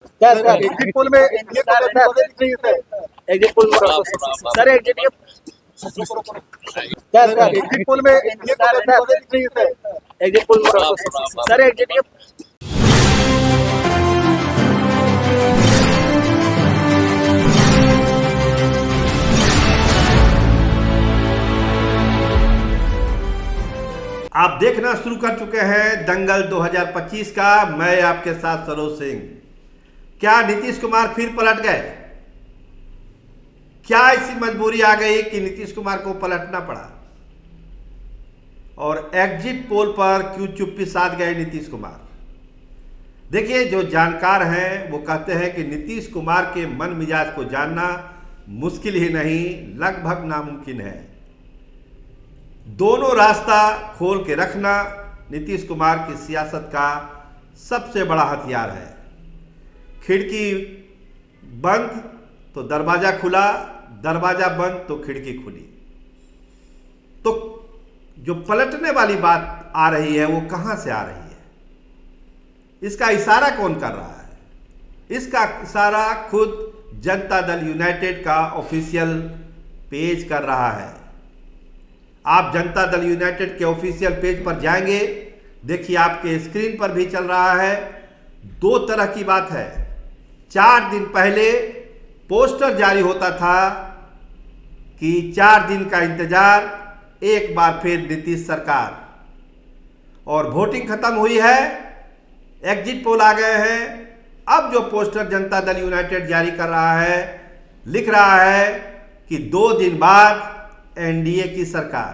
Exit poll में NDA को कैसी बातें दिख रही है sir? Exit poll sir exit exit poll में एनडीए को कैसी बातें दिख रही है sir? Exit poll sir exit आप देखना शुरू कर चुके हैं दंगल 2025 का। मैं आपके साथ सरोज सिंह। क्या नीतीश कुमार फिर पलट गए? क्या ऐसी मजबूरी आ गई कि नीतीश कुमार को पलटना पड़ा? और एग्जिट पोल पर क्यों चुप्पी साध गए नीतीश कुमार? देखिए, जो जानकार हैं वो कहते हैं कि नीतीश कुमार के मन मिजाज को जानना मुश्किल ही नहीं, लगभग नामुमकिन है। दोनों रास्ता खोल के रखना नीतीश कुमार की सियासत का सबसे बड़ा हथियार है। खिड़की बंद तो दरवाजा खुला, दरवाजा बंद तो खिड़की खुली। तो जो पलटने वाली बात आ रही है वो कहां से आ रही है? इसका इशारा कौन कर रहा है? इसका इशारा खुद जनता दल यूनाइटेड का ऑफिशियल पेज कर रहा है। आप जनता दल यूनाइटेड के ऑफिशियल पेज पर जाएंगे, देखिए आपके स्क्रीन पर भी चल रहा है। दो तरह की बात है। 4 दिन पहले पोस्टर जारी होता था कि 4 दिन का इंतजार, एक बार फिर नीतीश सरकार। और वोटिंग खत्म हुई है, एग्जिट पोल आ गए हैं। अब जो पोस्टर जनता दल यूनाइटेड जारी कर रहा है, लिख रहा है कि 2 दिन बाद एनडीए की सरकार।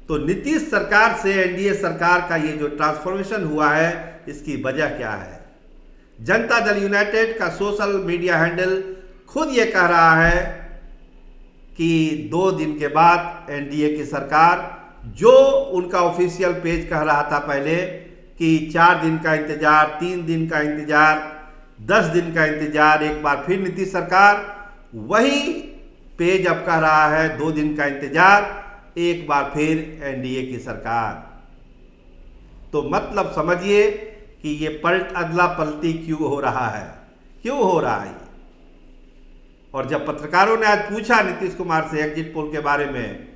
तो नीतीश सरकार से एनडीए सरकार का ये जो ट्रांसफॉर्मेशन हुआ है, इसकी वजह क्या है? जनता दल यूनाइटेड का सोशल मीडिया हैंडल खुद ये कह रहा है कि 2 दिन के बाद एनडीए की सरकार। जो उनका ऑफिशियल पेज कह रहा था पहले कि 4 दिन का इंतजार, 3 दिन का इंतजार, 10 दिन का इंतजार, एक बार फिर नीतीश सरकार, वही पेज अब कह रहा है 2 दिन का इंतजार, एक बार फिर एनडीए की सरकार। तो मतलब समझिए कि ये पलट अदला पलटी क्यों हो रहा है, क्यों हो रहा है। और जब पत्रकारों ने आज पूछा नीतीश कुमार से एग्जिट पोल के बारे में,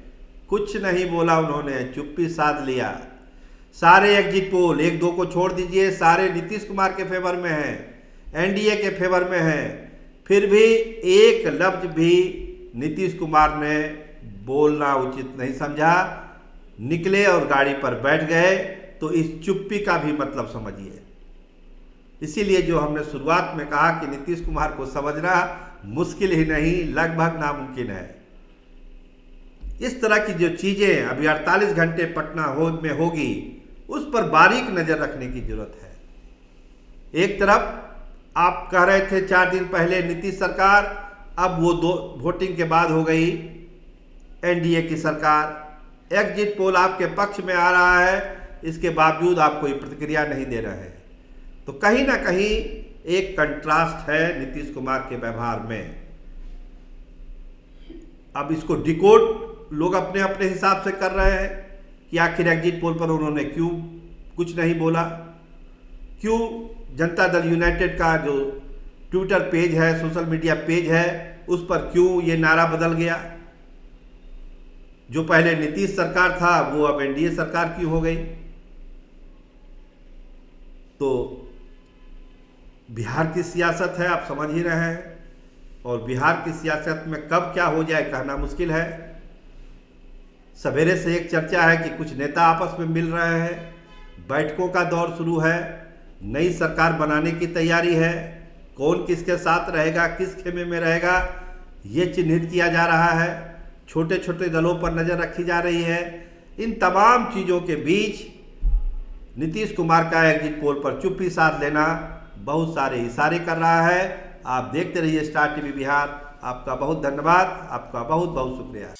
कुछ नहीं बोला उन्होंने, चुप्पी साध लिया। सारे एग्जिट पोल, 1-2 को छोड़ दीजिए, सारे नीतीश कुमार के फेवर में हैं, एनडीए के फेवर में हैं। फिर भी एक लफ्ज भी नीतीश कुमार ने बोलना उचित नहीं समझा, निकले और गाड़ी पर बैठ गए। तो इस चुप्पी का भी मतलब समझिए। इसीलिए जो हमने शुरुआत में कहा कि नीतीश कुमार को समझना मुश्किल ही नहीं, लगभग नामुमकिन है। इस तरह की जो चीजें अभी 48 घंटे पटना में होगी, उस पर बारीक नजर रखने की जरूरत है। एक तरफ आप कह रहे थे 4 दिन पहले नीतीश सरकार, अब वो 2 वोटिंग के बाद हो गई एनडीए की सरकार। एग्जिट पोल आपके पक्ष में आ रहा है, इसके बावजूद आप कोई प्रतिक्रिया नहीं दे रहे हैं। तो कहीं ना कहीं एक कंट्रास्ट है नीतीश कुमार के व्यवहार में। अब इसको डिकोड लोग अपने अपने हिसाब से कर रहे हैं कि आखिर एग्जिट पोल पर उन्होंने क्यों कुछ नहीं बोला, क्यों जनता दल यूनाइटेड का जो ट्विटर पेज है, सोशल मीडिया पेज है, उस पर क्यों ये नारा बदल गया। जो पहले नीतीश सरकार था वो अब एनडीए सरकार क्यों हो गई। तो बिहार की सियासत है, आप समझ ही रहे हैं। और बिहार की सियासत में कब क्या हो जाए कहना मुश्किल है। सवेरे से एक चर्चा है कि कुछ नेता आपस में मिल रहे हैं, बैठकों का दौर शुरू है, नई सरकार बनाने की तैयारी है। कौन किसके साथ रहेगा, किस खेमे में रहेगा, ये चिन्हित किया जा रहा है। छोटे छोटे दलों पर नज़र रखी जा रही है। इन तमाम चीज़ों के बीच नीतीश कुमार का एग्जिट पोल पर चुप्पी साध लेना बहुत सारे इशारे कर रहा है। आप देखते रहिए स्टार टीवी बिहार। आपका बहुत धन्यवाद, आपका बहुत बहुत शुक्रिया।